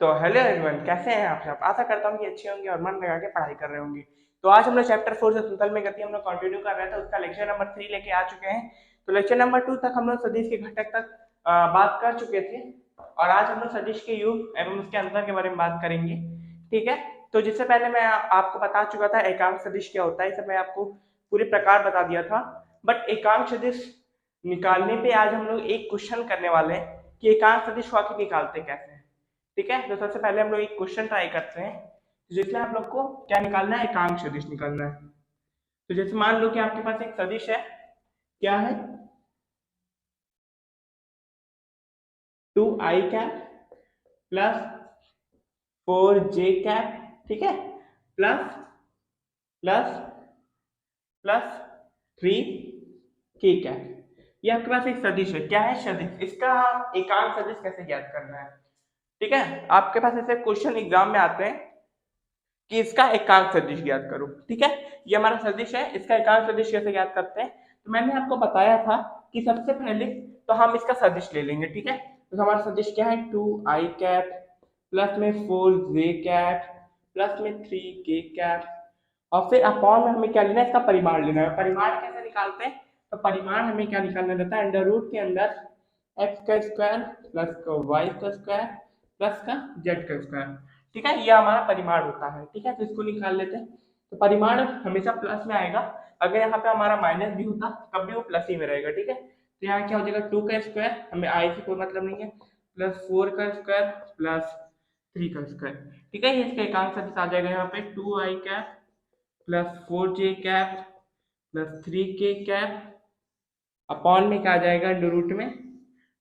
तो hello everyone, कैसे हैं आप सब। आशा करता हूँ कि अच्छे होंगे और मन लगा के पढ़ाई कर रहे होंगे। तो आज हम लोग चैप्टर 4 से सुतल में गति हम लोग कंटिन्यू कर रहे थे। उसका लेक्चर नंबर 3 लेके आ चुके हैं। तो लेक्चर नंबर 2 तक हम लोग सदिश के घटक तक बात कर चुके थे और आज हम लोग सदिश के योग एवं उसके अंतर के बारे में बात करेंगे। ठीक है, तो जिससे पहले मैं आपको बता चुका था एकांक सदिश क्या होता है। इसे मैं आपको पूरे प्रकार बता दिया था। बट एकांक सदिश निकालने पे आज हम लोग एक क्वेश्चन करने वाले हैं कि एकांक सदिश को आखिर निकालते कैसे हैं। ठीक है, तो सबसे पहले हम लोग एक क्वेश्चन ट्राई करते हैं जिसमें आप लोग को क्या निकालना है, एकांक सदिश निकालना है। तो जैसे मान लो कि आपके पास एक सदिश है, क्या है, 2i cap plus 4j cap, ठीक है, plus plus plus 3k cap. ये आपके पास एक सदिश है। क्या है सदिश, इसका एकांक सदिश कैसे ज्ञात करना है। ठीक है, आपके पास ऐसे क्वेश्चन एग्जाम में आते हैं कि इसका एकांक सदिश ज्ञात करो। ठीक है, ये हमारा सदिश है, इसका एकांक सदिश कैसे ज्ञात करते हैं। तो मैंने आपको बताया था कि सबसे पहले तो हम इसका सदिश ले लेंगे। ठीक है, तो हमारा सदिश क्या है, 2i कैप प्लस में 4j कैप प्लस में 3k कैप और फिर अपॉन में हमें क्या लेना है, इसका परिमाण लेना है। परिमाण कैसे निकालते हैं, तो परिमाण हमें क्या निकालना रहता है, अंडर रूट के अंदर x का स्क्वायर प्लस का y का स्क्वायर प्लस का z का स्क्वायर। ठीक है, ये हमारा परिमाण होता है। ठीक है, तो इसको निकाल लेते हैं। तो परिमाण हमेशा प्लस में आएगा। अगर यहाँ पे हमारा माइनस भी होता तब भी वो प्लस ही में रहेगा। ठीक है, तो यहाँ क्या हो जाएगा, 2 का स्क्वायर, हमें i से कोई मतलब नहीं है, प्लस 4 का स्क्वायर प्लस 3 का स्क्वायर। ठीक है, ये इसका एकांक सदिश आ जाएगा यहाँ पे 2i cap plus 4j cap plus 3k cap upon में क्या आ जाएगा, अंडर रूट में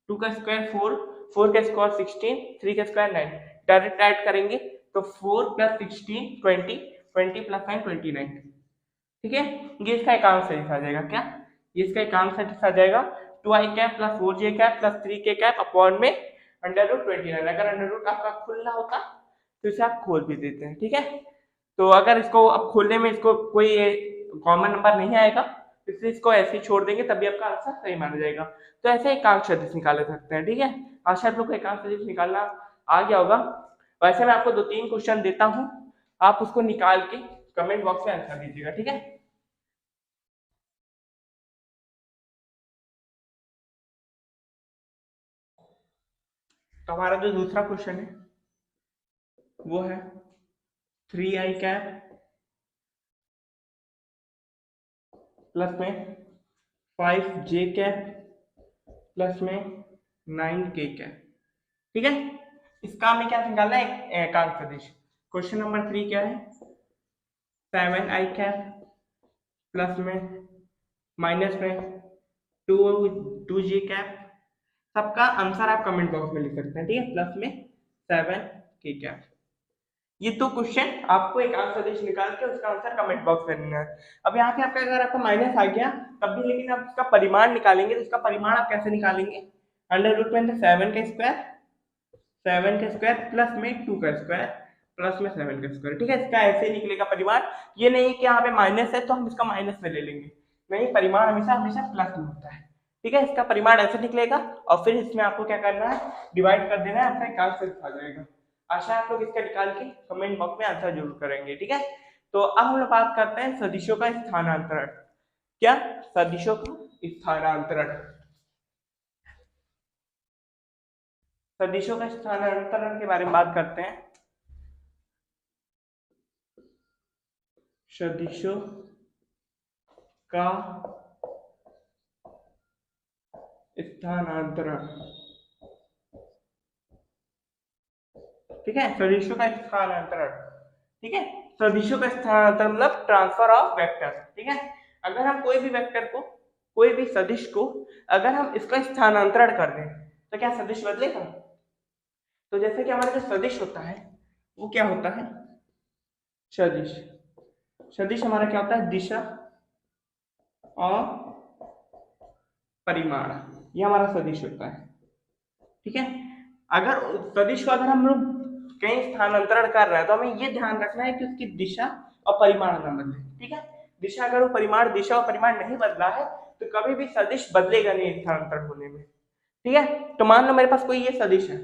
2 का स्क्वायर 4, 4 का स्क्वायर 16, 3 का स्क्वायर 9। डायरेक्ट ऐड करेंगे तो 4 प्लस 16 20, 20 प्लस 9 29। ठीक है, ये इसका एकांक सदिश आ जाएगा। क्या, ये इसका एकांक सदिश आ जाएगा 2i cap plus 4j cap plus 3k cap upon में अंडर रूट 29। अगर अंडर रूट आपका खुला होता तो इसे आप खोल भी देते हैं। ठीक है, तो अगर इसको अब खोलने में इसको कोई कॉमन नंबर नहीं आएगा, इसलिए इसको ऐसे ही छोड़ देंगे तभी आपका आंसर सही माना जाएगा। तो ऐसे एकांक सदिश निकाले सकते हैं। ठीक है, आशा आप लोग को एकांक सदिश निकालना आ गया होगा। वैसे मैं आपको 2-3 क्वेश्चन देता हूँ, आप उसको निकाल के कमेंट बॉक्स में आंसर दीजिएगा। ठीक है, तो हमारा जो दूसरा क्वेश्चन है वो है 3i कैप प्लस में 5j कैप प्लस में 9k कैप। ठीक है, इसका हमें क्या निकालना है, एकांक सदिश। क्वेश्चन नंबर 3 क्या है, 7i कैप प्लस में माइनस में 2j कैप। सबका आंसर आप कमेंट बॉक्स में लिख सकते हैं। ठीक है, प्लस में 7k कैप। ये तो क्वेश्चन आपको एक आंसर सदिश निकाल के उसका आंसर कमेंट बॉक्स में देना है। अब यहाँ पे आपका अगर आपका माइनस आ गया तब भी, लेकिन आप इसका परिमाण निकालेंगे तो इसका परिमाण आप कैसे निकालेंगे, अंडर रूट में 7 का स्क्वायर, 7 का स्क्वायर प्लस में 2 का स्क्वायर प्लस में 7 का स्क्वायर। ठीक है, इसका ऐसे ही निकलेगा परिमाण। ये नहीं कि यहाँ पे माइनस है तो हम इसका माइनस में ले लेंगे, नहीं, परिमाण हमेशा हमेशा प्लस में होता है। ठीक है, इसका परिमाण ऐसे निकलेगा और फिर इसमें आपको क्या करना है, डिवाइड कर देना है, आपका एकांक सदिश आ जाएगा। आशा आप लोग इसका निकाल के कमेंट बॉक्स में आंसर जरूर करेंगे। ठीक है, तो अब हम लोग बात करते हैं सदिशों का स्थानांतरण। क्या, सदिशों का स्थानांतरण। सदिशों का स्थानांतरण के बारे में बात करते हैं। सदिशों का स्थानांतरण। ठीक है, सदिशों का स्थानांतरण। ठीक है, सदिशों का स्थानांतरण मतलब ट्रांसफर ऑफ वेक्टर। ठीक है, अगर हम कोई भी वेक्टर को, कोई भी सदिश को अगर हम इसका स्थानांतरण कर दें तो क्या सदिश बदलेगा। तो जैसे कि हमारा जो सदिश होता है वो क्या होता है, सदिश, सदिश हमारा क्या होता है, दिशा और परिमाण, ये हमारा सदिश होता है। ठीक है, अगर सदिश को अगर हम लोग कहीं स्थानांतरण कर रहे हैं तो हमें ये ध्यान रखना है कि उसकी दिशा और परिमाण ना बदले। ठीक है, दिशा अगर वो परिमाण, दिशा और परिमाण नहीं बदला है तो कभी भी सदिश बदलेगा नहीं स्थानांतरण होने में। ठीक है, तो मान लो मेरे पास कोई ये सदिश है,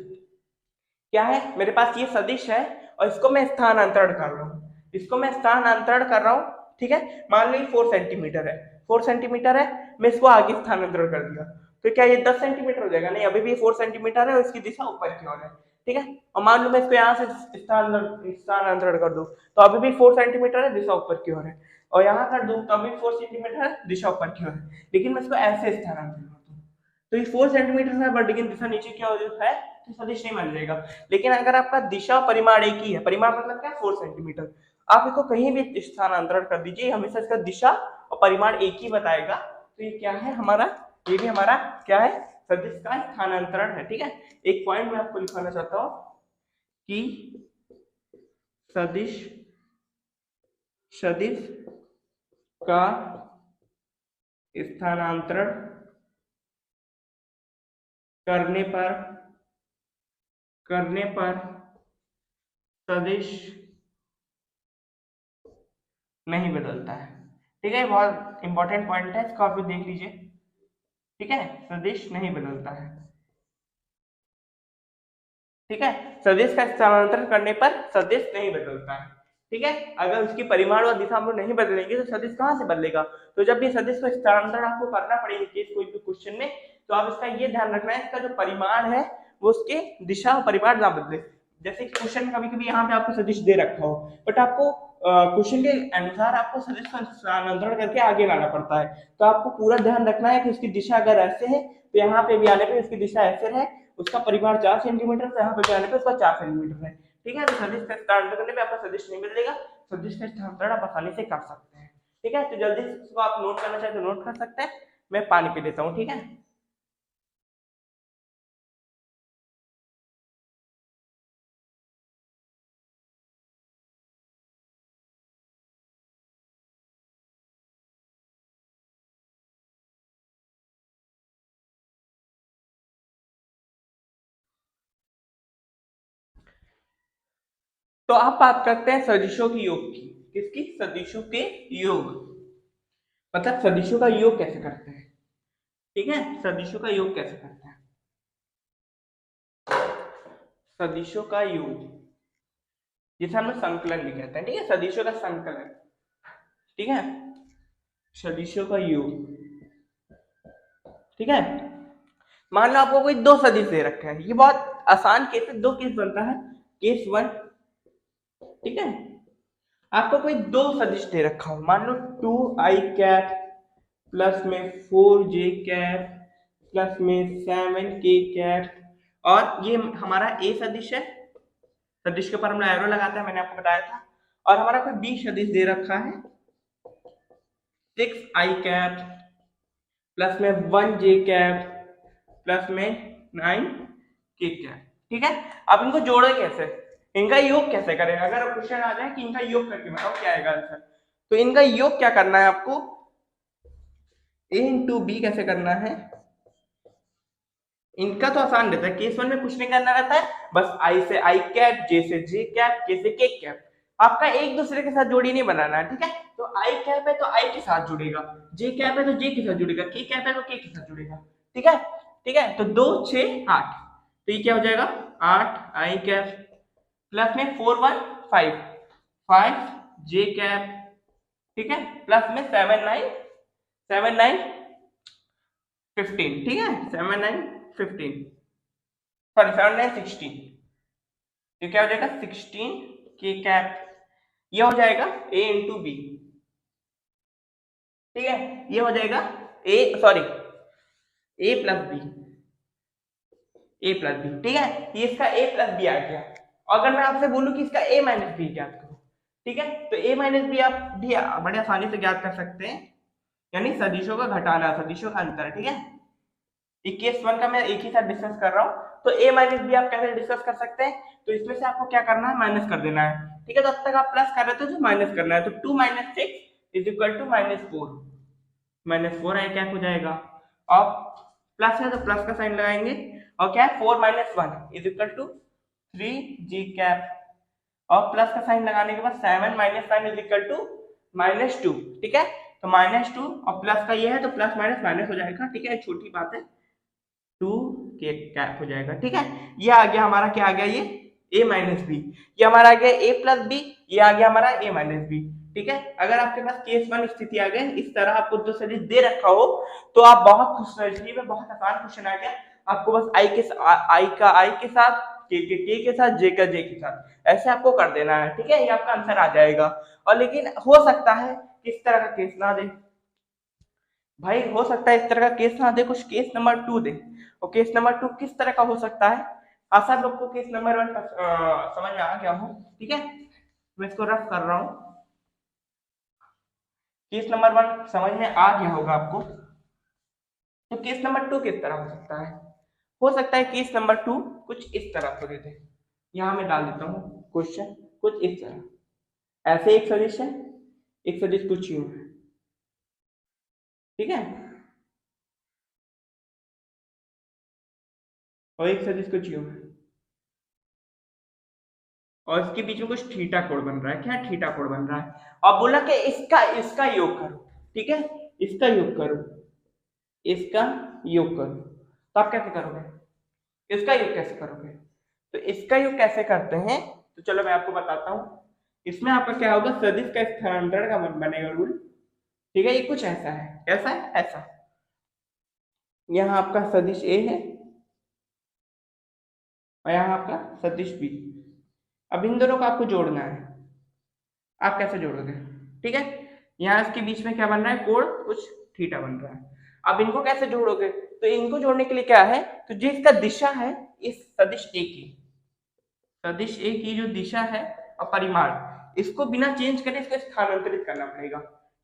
क्या है, मेरे पास ये सदिश है और इसको मैं स्थानांतरण कर रहा हूँ, इसको मैं स्थानांतरण कर रहा हूँ, ठीक है। मान लो ये 4 सेंटीमीटर है, 4 सेंटीमीटर है, मैं इसको आगे स्थानांतरण कर दिया, तो क्या ये 10 सेंटीमीटर हो जाएगा? नहीं, अभी भी 4 सेंटीमीटर है और इसकी दिशा ऊपर की ओर है, ठीक है। और मान लो मैं इसको यहाँ से स्थानांतरण कर दूं, तो अभी भी 4 सेंटीमीटर है, दिशा ऊपर की ओर है, और यहाँ कर दूं तो अभी 4 सेंटीमीटर है, दिशा ऊपर की ओर है, लेकिन मैं इसको ऐसे स्थानांतरण कर दूं तो ये 4 सेंटीमीटर है, बट लेकिन दिशा नीचे की ओर है, तो सदिश नहीं बन जाएगा। लेकिन अगर आपका दिशा परिमाण एक ही है, परिमाण मतलब क्या, 4 सेंटीमीटर, आप इसको कहीं भी स्थानांतरण कर दीजिए, हमेशा इसका दिशा और परिमाण एक ही बताएगा। तो ये क्या है हमारा, ये भी हमारा क्या है, सदिश का स्थानांतरण है, ठीक है। एक पॉइंट मैं आपको लिखाना चाहता हूं कि सदिश सदिश का स्थानांतरण करने पर सदिश नहीं बदलता है, ठीक है। बहुत इंपॉर्टेंट पॉइंट है, इसको आप भी देख लीजिए, ठीक है। सदिश नहीं बदलता है, ठीक है। सदिश का स्थानांतरण करने पर सदिश नहीं बदलता है, ठीक है। अगर उसकी परिमाण और दिशा हम लोग नहीं बदलेंगे तो सदिश कहाँ से बदलेगा? तो जब भी सदिश को स्थानांतरण आपको करना पड़ेगा केस कोई भी क्वेश्चन में, तो आप इसका ये ध्यान रखना है, इसका जो परिमाण है वो उसके दिशा और परिमाण ना बदले। जैसे क्वेश्चन में कभी कभी यहाँ पे आपको सदिश दे रखा हो, बट आपको क्वेश्चन के अनुसार आपको सदिश का स्थानांतरण करके आगे लाना पड़ता है, तो आपको पूरा ध्यान रखना है कि उसकी दिशा अगर ऐसे है तो यहाँ पे भी आने पे उसकी दिशा ऐसे है, उसका परिमाण 4 सेंटीमीटर से यहाँ पे आने पे उसका 4 सेंटीमीटर है, ठीक है। तो सदिश का स्थानांतरण करने पे आपका सदिश नहीं बदलेगा, सदिश का स्थानांतरण आप आसानी से कर सकते हैं, ठीक है। तो जल्दी से इसको आप नोट करना चाहे तो नोट कर सकते हैं, मैं पानी पी लेता हूँ, ठीक है। तो आप बात करते हैं सदिशों की योग की, किसकी, सदिशों के योग, मतलब सदिशों का योग कैसे करते हैं, ठीक है। सदिशों का योग कैसे करते हैं, सदिशों का योग जिसे हम लोग संकलन भी कहते हैं, ठीक है, सदिशों का संकलन, ठीक है, सदिशों का योग, ठीक है। मान लो आपको कोई दो सदिश दे रखे हैं, ये बहुत आसान केस है, दो केस बनता है, केस वन, ठीक है। आपको कोई दो सदिश दे रखा हो, मान लो 2i कैप प्लस में 4j कैप प्लस में 7k कैप, और ये हमारा ए सदिश है, सदिश के ऊपर हम एरो लगाते हैं, मैंने आपको बताया था, और हमारा कोई बी सदिश दे रखा है 6i कैप प्लस में 1j कैप प्लस में 9k कैप, ठीक है। अब इनको जोड़े कैसे, इनका योग कैसे करें, अगर क्वेश्चन आ जाए कि इनका योग करके बताओ क्या आएगा आंसर, तो इनका योग क्या करना है आपको, a इंटू बी कैसे करना है, इनका तो आसान रहता है, केस वन में कुछ नहीं करना रहता है, बस आई से आई कैप, जे से जे कैप, के से के कैप, आपका एक दूसरे के साथ जोड़ी नहीं बनाना है, ठीक है। तो आई कैप है तो आई के साथ जुड़ेगा, जे कैप है तो जे के साथ जुड़ेगा, के कैप है तो के साथ जुड़ेगा, ठीक है, ठीक है। तो 2 6 8, तो ये क्या हो जाएगा 8i कैप प्लस में 4 1 5 5j कैप, ठीक है, प्लस में 7 9 15, ठीक है, 7 9 15, सॉरी 7 9 16, ये क्या हो जाएगा 16k कैप, ये हो जाएगा a इंटू बी, ठीक है, ये हो जाएगा a sorry a plus b, a plus b, ठीक है, ये इसका a प्लस बी आ गया। अगर मैं आपसे बोलूं कि इसका a माइनस बी ज्ञात करो, ठीक है, तो a माइनस बी आप भी बड़े आसानी से ज्ञात कर सकते हैं, यानी सदिशों का घटाना, सदिशों का अंतर, ठीक है। केस वन का मैं एक ही साथ डिस्कस कर रहा हूँ, तो a माइनस बी आप कैसे डिस्कस कर सकते हैं, तो इसमें से आपको क्या करना है, माइनस कर देना है, ठीक है। तो अब तक आप प्लस कर रहे थे तो माइनस करना है, तो 2 minus 6 is equal to -4, -4i cap हो जाएगा, और प्लस है तो प्लस का साइन लगाएंगे, और क्या है 4 minus 1 is equal to 3j cap, और प्लस का साइन लगाने के बाद 7 माइनस 9 इज इक्वल टू -2, ठीक है। तो -2 और प्लस का ये है तो प्लस माइनस माइनस हो जाएगा, ठीक है, छोटी बात है, 2 के कैप हो जाएगा। ठीक है, ये आ गया हमारा, क्या आ गया, ये a माइनस बी, ये हमारा आ गया a प्लस बी, ये आ गया हमारा a माइनस बी। ठीक है, अगर आपके पास केस 1 स्थिति आ गई, इस तरह आपको दो सदिश दे रखा हो तो आप बहुत खुश रहिए, में बहुत आसान क्वेश्चन आ गया। आपको बस i का i के साथ, k के साथ, j का j के साथ, ऐसे आपको कर देना है। ठीक है, ये आपका आंसर आ जाएगा। और लेकिन हो सकता है कि इस तरह का केस ना दे भाई, हो सकता है इस तरह का केस ना दे, कुछ केस नंबर 2 दे। और केस नंबर 2 किस तरह का हो सकता है, आशा लोग केस नंबर 1 समझ में आ गया हो। ठीक है, मैं इसको रफ कर रहा हूँ। केस नंबर 1 समझ में आ गया होगा आपको, तो केस नंबर 2 किस तरह हो सकता है, हो सकता है केस नंबर 2 कुछ इस तरह को दे दे। यहाँ मैं डाल देता हूँ क्वेश्चन कुछ इस तरह, ऐसे एक सदिश है, एक सदिश कुछ यूं है। ठीक है, और एक सदिश कुछ यूं है, और इसके बीच में कुछ थीटा कोण बन रहा है। क्या थीटा कोण बन रहा है, और बोला कि इसका योग करो। ठीक है, इसका योग करो, इसका योग करो, तो आप कैसे करोगे, इसका योग कैसे करोगे, तो इसका योग कैसे करते हैं, तो चलो मैं आपको बताता हूं। इसमें आपका क्या होगा, सदिश का स्थानांतरण का बनेगा रूल। ठीक है, ये कुछ ऐसा है, कैसा है, ऐसा। यहाँ आपका सदिश ए है और यहाँ आपका सदिश बी। अब इन दोनों को आपको जोड़ना है, आप कैसे जोड़ोगे। ठीक है, यहाँ इसके बीच में क्या बन रहा है, कोण कुछ थीटा बन रहा है। अब इनको कैसे जोड़ोगे, तो इनको जोड़ने के लिए क्या है, तो जिसका दिशा है इस सदिश ए की, सदिश ए की जो दिशा है और परिमाण, इसको बिना चेंज करे इसको स्थानांतरित करना पड़ेगा।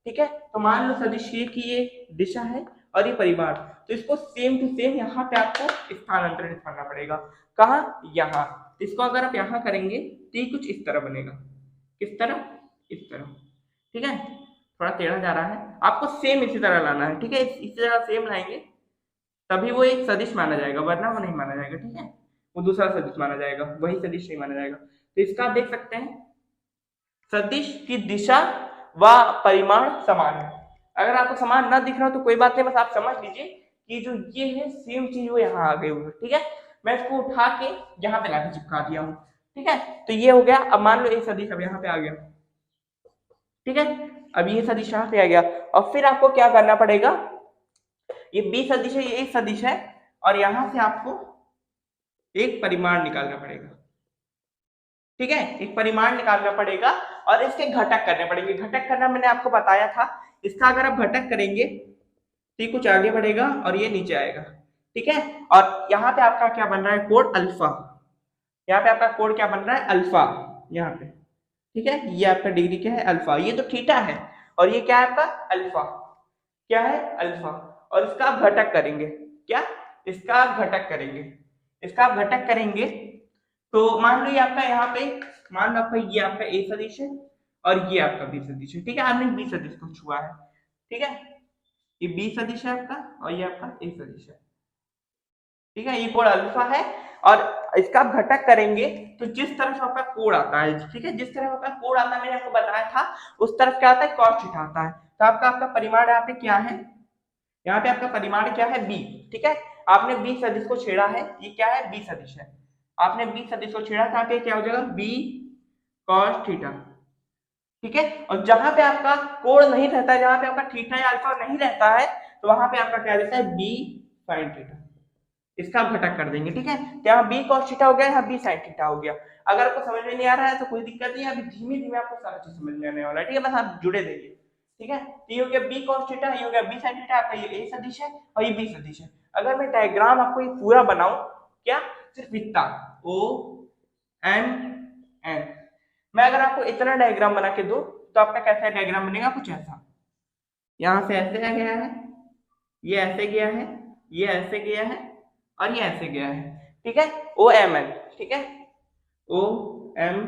ठीक है, तो मान लो सदिश ए की ये दिशा है और ये परिमाण, तो इसको सेम टू सेम यहाँ पे आपको स्थानांतरित करना पड़ेगा। कहाँ, यहाँ। इसको अगर आप यहाँ करेंगे तो ये कुछ इस तरह बनेगा, किस तरह, इस तरह। ठीक है, थोड़ा टेढ़ा जा रहा है, आपको सेम इसी तरह लाना है। ठीक है, इसी तरह सेम लाएंगे तभी वो एक सदिश माना जाएगा, वरना वो नहीं माना जाएगा। ठीक है, वो दूसरा सदिश माना जाएगा, वही सदिश नहीं माना जाएगा। तो इसका आप देख सकते हैं सदिश की दिशा व परिमाण समान है। अगर आपको समान ना दिख रहा हो तो कोई बात नहीं, बस आप समझ लीजिए कि जो ये है सेम चीज वो यहाँ आ गई हुई है। ठीक है, मैं इसको उठा के यहाँ पे लाके चिपका दिया हूँ। ठीक है, तो ये हो गया। अब मान लो ये सदिश अब यहाँ पे आ गया। ठीक है, अब ये सदिश यहाँ पे आ गया, और फिर आपको क्या करना पड़ेगा, ये बी सदिश है, ये एक सदिश है, और यहां से आपको एक परिमाण निकालना पड़ेगा। ठीक है, एक परिमाण निकालना पड़ेगा और इसके घटक करने पड़ेंगे। घटक करना मैंने आपको बताया था, इसका अगर आप घटक करेंगे तो ये कुछ आगे बढ़ेगा और ये नीचे आएगा। ठीक है, और यहाँ पे आपका क्या बन रहा है, कोण अल्फा। यहाँ पे आपका कोण क्या बन रहा है, अल्फा, यहाँ पे। ठीक है, ये आपका डिग्री क्या है, अल्फा। ये तो थीटा है और ये क्या है आपका अल्फा, क्या है, अल्फा। और इसका आप घटक करेंगे, क्या, इसका आप घटक करेंगे, इसका आप घटक करेंगे तो मान लो ये आपका यहाँ पे, मान लो आपका ये आपका ए सदिश है और ये आपका बी सदिश है। ठीक है, आपने बी सदिश को छुआ है। ठीक है, ये बी सदिश है आपका और ये आपका ए सदिश है। ठीक है, ये कोण अल्फा है और इसका आप घटक करेंगे तो जिस तरफ आपका कोण आता है, ठीक है, जिस तरफ आपका कोण आता है मैंने आपको बताया था, उस तरफ क्या आता है, cos थीटा आता है। तो आपका परिमाण यहाँ पे क्या है, यहाँ पे आपका परिमाण क्या है, बी। ठीक है, आपने बी सदिश को छेड़ा है, ये क्या है, बी सदिश है। आपने बी सदिश को छेड़ा था, पे क्या हो जाएगा, बी cos थीटा। ठीक है, और जहां पे आपका कोण नहीं रहता है, जहां पे आपका थीटा या अल्फा नहीं रहता है, तो वहां पे आपका क्या रहता है, बी sin थीटा। इसका आप घटक कर देंगे। ठीक है, तो यहाँ बी cos थीटा हो गया, यहाँ बी sin थीटा हो गया। अगर आपको समझ में नहीं आ रहा है तो कोई दिक्कत नहीं है, अभी धीमे धीमे आपको सारा चीज समझ में आने वाला है। ठीक है, बस आप जुड़े रहिए। ठीक है, तो ये हो गया बी cos थीटा, ये हो गया बी sin थीटा, आपका ये ए सदिश है और ये बी सदिश है। अगर मैं डायग्राम आपको ये पूरा बनाऊं, क्या, सिर्फ इतना ओ एम एन, मैं अगर आपको इतना डायग्राम बना के दूं तो आपका कैसा डायग्राम बनेगा, कुछ ऐसा। यहां से ऐसे आ गया है, ये ऐसे गया है, ये ऐसे गया है और ये ऐसे गया है। ठीक है, ओ एम एन। ठीक है, ओ एम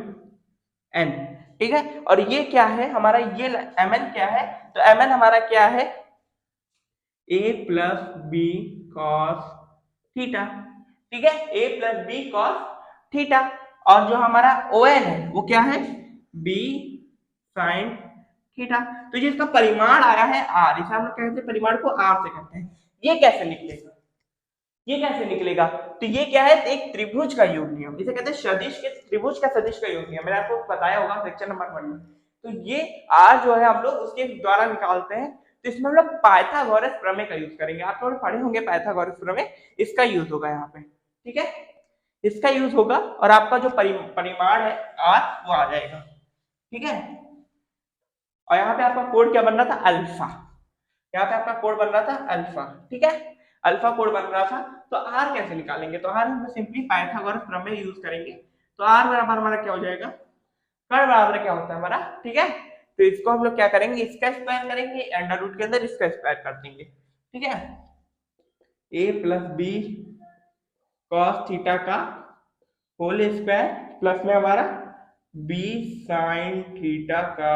एन। ठीक है, और ये क्या है हमारा, ये एम एन क्या है, तो एम एन हमारा क्या है, A plus b cos theta. ठीक है, A plus b cos theta. और जो हमारा ओ एन है वो क्या है, बी साइन थीटा। तो ये इसका परिमाण आया है आर, इसे हम लोग कहते हैं परिमाण को आर से कहते हैं। ये कैसे निकलेगा, ये कैसे निकलेगा? तो ये क्या है, एक त्रिभुज का योग नियम, इसे कहते हैं सदिश के त्रिभुज का सदिश का योग नियम, मैंने आपको बताया होगा सेक्शन नंबर 1 में। तो ये आज जो है हम लोग उसके द्वारा निकालते हैं। तो इसमें हम लोग पाइथागोरस प्रमेय का यूज करेंगे, आप थोड़े पढ़े होंगे पाइथागोरस प्रमेय, इसका यूज होगा यहाँ पे, ठीक है, इसका यूज होगा और आपका जो परिमाण है आर वो आ जाएगा, ठीक है। और यहाँ पे आपका कोड क्या बन रहा था, अल्फा, यहाँ पे आपका कोड बन रहा था अल्फा, ठीक है, अल्फा कोड बन रहा था। तो आर कैसे निकालेंगे, तो आर हम सिंपली पाइथागोरस प्रमेय यूज करेंगे। तो आर बराबर हमारा क्या हो जाएगा, कर्ण बराबर क्या होता है हमारा, ठीक है। तो इसको हम लोग क्या करेंगे, इसका स्क्वायर करेंगे, अंडर रूट के अंदर इसका स्क्वायर कर देंगे, ठीक है। A plus b cos theta का होल स्क्वायर प्लस में हमारा बी साइन थीटा का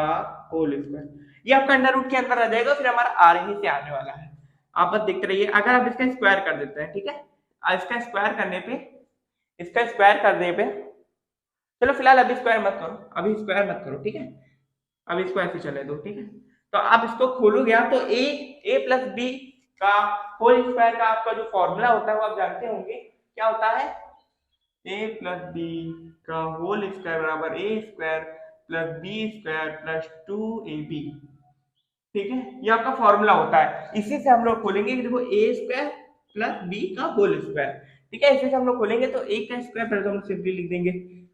होल स्क्वायर, ये आपका अंडर रूट के अंदर आ जाएगा, फिर हमारा आर ही से आने वाला है। आप बस देखते रहिए, अगर आप इसका स्क्वायर कर देते हैं, ठीक है, इसका स्क्वायर करने पे, इसका स्क्वायर करने पे, चलो फिलहाल अभी स्क्वायर मत करो, अभी स्क्वायर मत करो, ठीक है, अभी इसको ऐसे चले दो, ठीक है। तो आप इसको खोलोगे आप, तो ए प्लस बी का होल स्क्वायर का आपका जो फॉर्मूला होता है वो आप जानते होंगे, क्या होता है, ए प्लस बी का होल स्क्वायर बराबर A square plus B square plus 2ab, ठीक है, ये आपका फॉर्मूला होता है। इसी से हम लोग खोलेंगे कि देखो ए स्क्वायर प्लस बी का होल स्क्वायर, ठीक है, इसी से हम लोग खोलेंगे। तो ए का स्क्वायर पहले तो हम सिंपली लिख देंगे,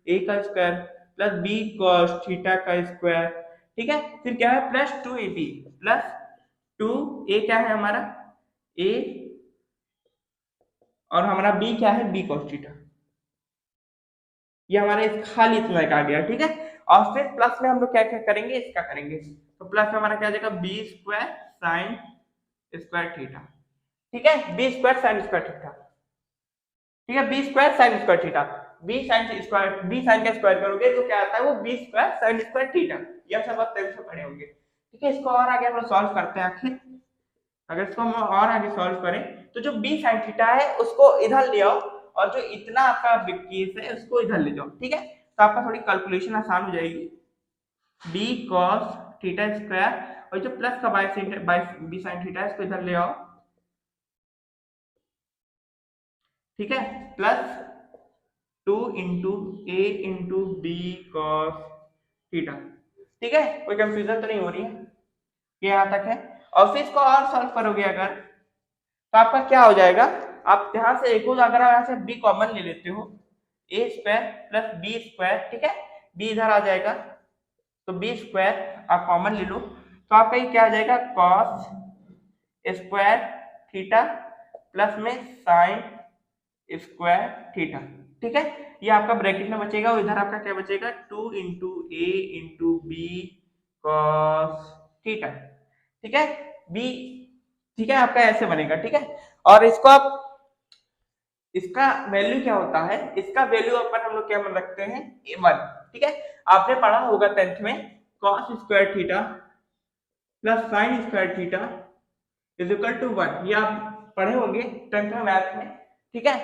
ए का square plus b cos theta का स्क्वायर, ठीक है, फिर क्या है प्लस 2ab प्लस 2 ए क्या है हमारा ए, और हमारा बी क्या है बी कॉस थीटा, ये हमारे खाली इतना एक आ गया, ठीक है। और फिर प्लस में हम लोग क्या क्या करेंगे, इसका करेंगे, तो प्लस में हमारा क्या आ जाएगा b square sine square theta, ठीक है, b square sine square theta, ठीक है, b square sine square theta, b sine square, b sine का स्क्वायर करोगे तो क्या आता है वो b square sine square theta, ये सब आप तरह से पढ़े होंगे, ठीक है। इसको और आगे हम लोग सॉल्व करते हैं आखिर, अगर इसको हम और आगे सॉल्व करें तो जो बी साइन थीटा है उसको इधर ले आओ, और जो इतना आपका केस है उसको इधर ले जाओ, ठीक है, तो आपका थोड़ी कैलकुलेशन आसान हो जाएगी। बी कॉस थीटा स्क्वायर और जो प्लस का बाई बी साइन थीटा है इसको इधर ले आओ, ठीक है, plus 2 into A into B cos theta, ठीक है, कोई कंफ्यूजन तो नहीं हो रही है, ये यहां तक है। और फिर इसको और सॉल्व करोगे अगर, तो आपका क्या हो जाएगा, आप यहां से एक अगर आप यहां से बी कॉमन ले लेते हो, ए स्क्वायर प्लस बी स्क्वायर, ठीक है, बी इधर आ जाएगा, तो बी स्क्वायर आप कॉमन ले लो, तो आपका ये क्या आ जाएगा कॉस स्क्वायर थीटा प्लस में साइन स्क्वायर थीटा, ठीक है, ये आपका ब्रैकेट में बचेगा, और इधर आपका क्या बचेगा 2 into A into B cos theta, ठीक है, बी, ठीक है, आपका ऐसे बनेगा, ठीक है। और इसको आप, इसका वैल्यू क्या होता है, इसका वैल्यू अपन हम लोग क्या मन रखते हैं a1, ठीक है, आपने पढ़ा होगा 10th में cos square theta plus sine square theta is equal to 1, ये आप पढ़े होंगे 10th में मैथ में, ठीक है,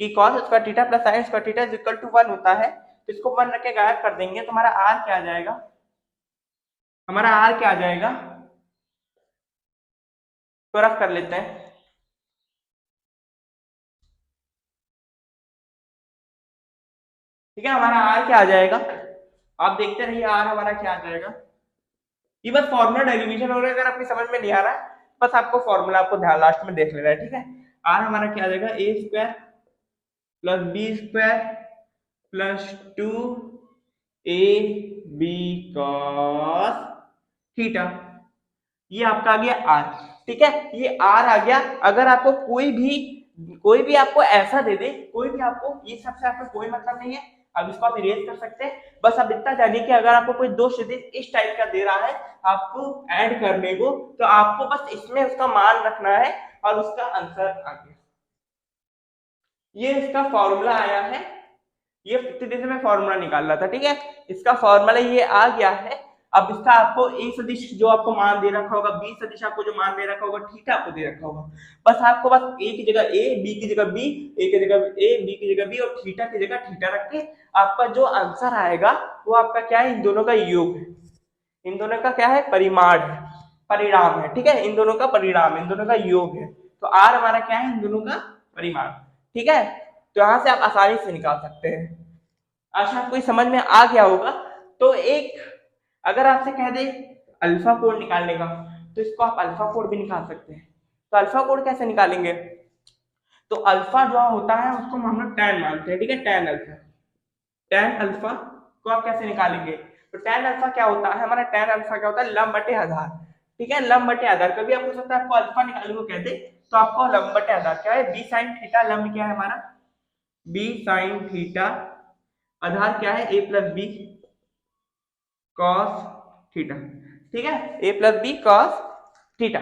कि cos square theta plus sine square theta is equal to 1 होता है। तो इसको 1 रख के गायब कर देंगे तो हमारा r क्या आ जाएगा, हमारा r क्या आ जाएगा, तो रफ कर लेते हैं, ठीक है, हमारा r क्या आ जाएगा, आप देखते रहिए r हमारा क्या आ जाएगा, ये बस फॉर्मूला डेरिवेशन हो रहा है, अगर आपकी समझ में नहीं आ रहा है बस आपको फॉर्मूला आपको ध्यान लास्ट में देख लेना है, ठीक है। r हमारा क्या आ जाएगा A square plus B square plus 2 A B cos theta, ये आपका आ गया r, ठीक है, ये r आ गया। अगर आपको कोई भी आपको ऐसा दे दे, कोई भी आपको, ये सबसे आपको कोई मतलब नहीं है, अब इसको आप इरेज कर सकते हैं, बस आप इतना जानिए कि अगर आपको कोई दो सदिश इस टाइप का दे रहा है आपको ऐड करने को, तो आपको बस इसमें उसका मान रखना है और उसका आंसर आ गया, ये इसका फॉर्मूला आया है, ये फिफ्थ से मैं फॉर्मूला निकाल रहा था, ठीक है, इसका फॉर्मूला ये आ गया है। अब इसका आपको ए सदिश जो आपको मान दे रखा होगा, बी सदिश आपको जो मान दे रखा होगा, थीटा आपको दे रखा होगा, बस आपको बस ए की जगह ए, बी की जगह बी, ए की जगह ए, बी की जगह बी और थीटा की जगह थीटा रख के आपका जो आंसर आएगा वो आपका क्या है, इन दोनों का योग है, इन दोनों का क्या है परिमाण है, परिणाम है, ठीक है, इन दोनों का परिणाम, इन दोनों का योग है। तो आर हमारा क्या है, इन दोनों का परिमाण। ठीक है, तो यहाँ से आप आसानी से निकाल सकते हैं। आशा आपको समझ में आ गया होगा। तो एक अगर आपसे कह दे अल्फा कोड निकालने का, तो इसको आप अल्फा कोड भी निकाल सकते हैं। तो अल्फा कोड कैसे निकालेंगे? तो अल्फा जो होता है उसको हम लोग tan मानते हैं। ठीक है, tan अल्फा, tan अल्फा को आप कैसे निकालेंगे? तो tan अल्फा क्या होता है हमारा? tan अल्फा क्या होता है? लंब बटे आधार। ठीक है, लंब बटे आधार। कभी आपको सकता है आपको अल्फा निकालने को कहते, तो आपको लंब बटे आधार क्या है? b sin theta. लंब क्या है हमारा? b sin theta. आधार क्या है? a plus b cos theta. ठीक है, a plus b cos theta.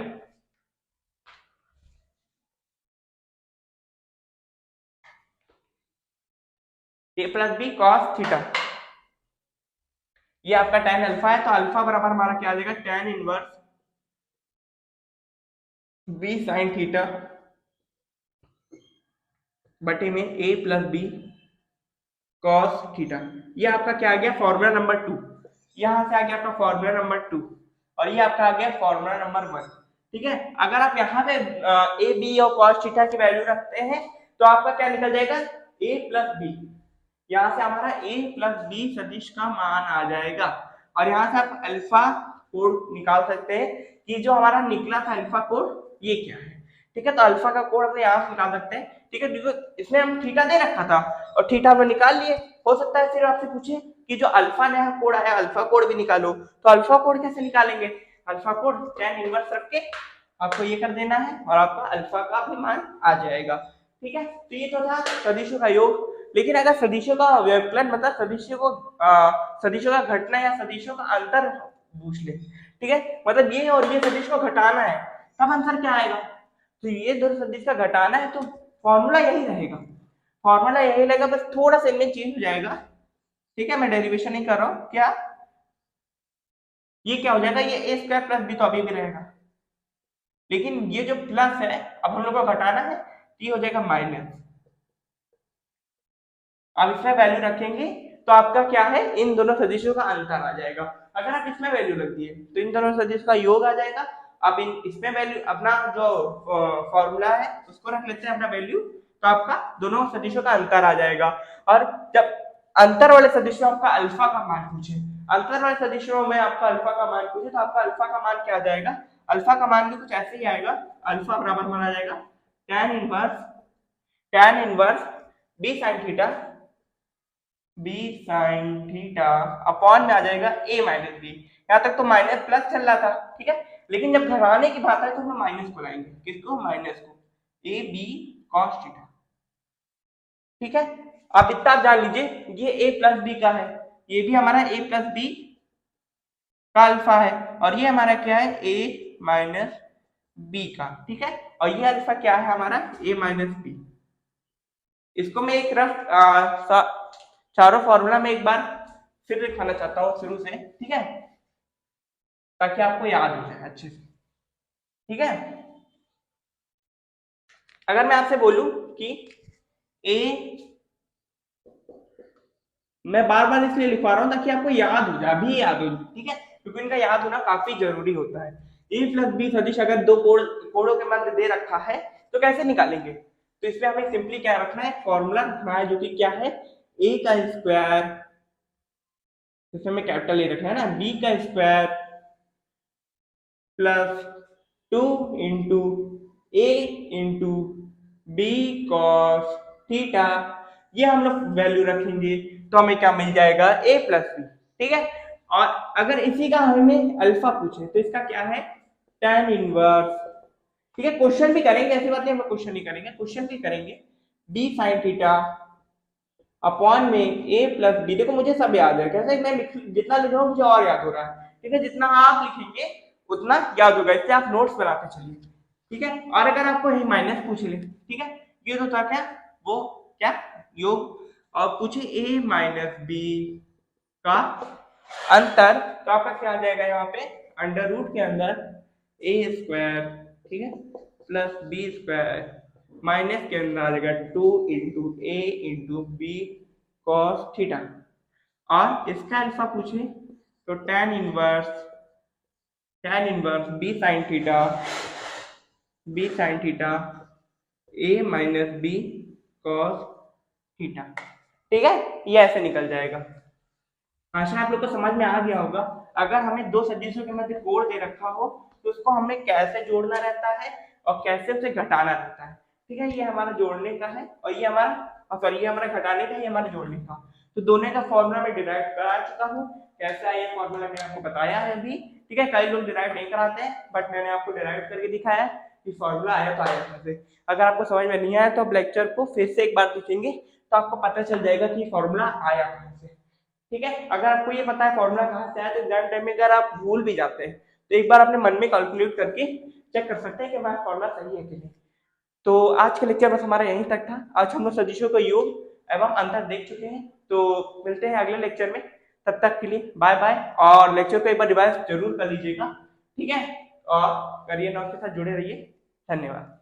a plus b cos theta, ये आपका tan अल्फा है। तो अल्फा बराबर हमारा क्या आ जाएगा? tan इनवर्स b sin थीटा बटे में a plus b cos theta. ये आपका क्या आ गया? Formula number 2। यहां से आ गया आपका फॉर्मूला नंबर 2, और ये आपका आ गया फॉर्मूला नंबर 1। ठीक है, अगर आप यहाँ पे ए बी और कॉस थीटा की वैल्यू रखते हैं तो आपका क्या निकल जाएगा? a plus b. यहाँ से हमारा a प्लस बी सदिश का मान आ जाएगा। और यहाँ से आप अल्फा कोड निकाल सकते हैं कि जो हमारा निकला था अल्फा कोड ये क्या है। ठीक है, तो अल्फा का कोड हम यहाँ से निकाल सकते हैं। ठीक है, क्योंकि इसमें हम थीटा दे रखा था और थीटा हमने निकाल लिए। हो सकता है फिर आपसे पूछे कि जो अल्फा नया कोड आया अल्फा कोड भी निकालो, तो अल्फा कोड कैसे निकालेंगे? अल्फा कोड tan इनवर्स रख के आपको ये कर देना है और आपका अल्फा का भी मान आ जाएगा। ठीक है, तो ये तो था सदिशों का योग। लेकिन अगर सदिशों का व्यवकलन मतलब सदिशों का घटना या सदिशों का अंतर पूछ ले, ठीक है, मतलब ये और ये सदिश को घटाना है, तब आंसर क्या आएगा? तो ये दो सदिश का घटाना है तो फॉर्मूला यही रहेगा। फॉर्मूला यही रहेगा, बस थोड़ा सा इनमें चेंज हो जाएगा। ठीक है, मैं डेरिवेशन नहीं कर रहा हूं। क्या ये क्या हो जाएगा? ये ए स्क्वायर प्लस बी तो अभी भी रहेगा, लेकिन ये जो प्लस है अब हम लोग को घटाना है, ये हो जाएगा माइनस। अब इसमें वैल्यू रखेंगे तो आपका क्या है? इन दोनों सदिशों का अंतर आ जाएगा। अगर आप इसमें वैल्यू रख दिए तो इन दोनों सदिश का योग आ जाएगा। अब इसमें वैल्यू अपना जो फॉर्मूला है उसको रख लेते हैं अपना वैल्यू, तो आपका दोनों सदिशों का अंतर आ जाएगा। और जब अंतर वाले सदिशों आपका अल्फा का मान पूछे, अंतर वाले सदिशों में आपका अल्फा का मान पूछे, तो आपका अल्फा का मान क्या आ जाएगा? अल्फा का मान भी कुछ ऐसे ही आएगा। अल्फा बराबर माना जाएगा tan inverse b sin theta, b sin theta upon में आ जाएगा a माइनस बी। यहाँ तक तो माइनस प्लस चल रहा था। ठीक है, लेकिन जब घटाने की बात है तो हम माइनस को लाएंगे। किसको? माइनस को। a b cos theta. ठीक है, आप इतना आप जान लीजिए ये a प्लस बी का है, ये भी हमारा a प्लस बी का अल्फा है, और ये हमारा क्या है? a माइनस बी का। ठीक है, और ये अल्फा क्या है हमारा? a minus b. इसको मैं एक रफ चारों फॉर्मूला में एक बार फिर लिखाना चाहता हूँ शुरू से। ठीक है, ताकि आपको याद हो जाए अच्छे से। ठीक है, अगर मैं आपसे बोलूं कि ए, मैं बार बार इसलिए लिखवा रहा हूं ताकि आपको याद हो जाए, अभी याद हो जाए। ठीक है, क्योंकि इनका याद होना काफी जरूरी होता है। ए प्लस बी सदिश अगर दो कोड़ों के मध्य दे रखा है तो कैसे निकालेंगे? तो इसमें हमें सिंपली क्या रखना है? फॉर्मूला रखना है, जो कि क्या है? ए का स्क्वायर, इसमें हमें कैपिटल ए रखना है ना, बी का square plus 2 into A into B cos theta. ये हम लोग वैल्यू रखेंगे तो हमें क्या मिल जाएगा? a plus b. ठीक है, और अगर इसी का हमें अल्फा पूछे तो इसका क्या है? tan inverse. ठीक है, क्वेश्चन भी करेंगे, ऐसी बात नहीं हम क्वेश्चन नहीं करेंगे, क्वेश्चन भी करेंगे। b sin थीटा अपॉन में a प्लस बी। देखो मुझे सब याद है, कैसे मैं जितना लिख रहा हूँ मुझे और याद हो रहा है। ठीक है, जितना आप लिखेंगे उतना याद होगा, इससे आप नोट्स बनाते चलिए। ठीक है, और अगर आपको यही माइनस पूछ ले, ठीक है, ये तो था क्या? वो क्या योग, और पूछे a माइनस बी का अंतर, तो आपका क्या आ जाएगा? यहाँ पे अंडर रूट के अंदर a स्क्वायर, ठीक है, प्लस बी स्क्वायर माइनस के अंदर आ जाएगा 2 into A into B cos theta. और इसका अल्फा पूछे तो tan inverse B sine theta A minus B cos theta. ठीक है, ये ऐसे निकल जाएगा। आशा आप लोग को समझ में आ गया होगा। अगर हमें दो सदिशों के मध्य कोण दे रखा हो तो उसको हमें कैसे जोड़ना रहता है और कैसे उसे घटाना रहता है। ठीक है, ये हमारा जोड़ने का है और ये हमारा सॉरी ये हमारा घटाने का है, ये हमारा जोड़ने का। तो दोनों का फॉर्मूला मैं डिराइव करा चुका हूँ। कैसा है ये फॉर्मूला मैंने आपको बताया है अभी। ठीक है, कई लोग डिराइव नहीं कराते हैं बट मैंने आपको डिराइव करके दिखाया है कि फॉर्मूला आया तो आया कैसे। अगर आपको समझ में नहीं आया तो आप लेक्चर को फिर से एक बार देखेंगे तो आपको पता चल जाएगा कि फॉर्मूला आया कहाँ से। ठीक है, अगर आपको ये पता है फॉर्मूला कहाँ से आया तो एग्जाम टाइम में अगर आप भूल भी जाते हैं तो एक बार अपने मन में कैलकुलेट करके चेक कर सकते हैं कि हमारा फॉर्मूला सही है कि नहीं। तो आज के लेक्चर बस हमारा यहीं तक था। आज हम लोग सदिशों का योग एवं अंतर देख चुके हैं। तो मिलते हैं अगले लेक्चर में, तब तक के लिए बाय बाय। और लेक्चर को एक बार रिवाइज जरूर कर लीजिएगा। ठीक है, और करियर नॉट के साथ जुड़े रहिए। धन्यवाद।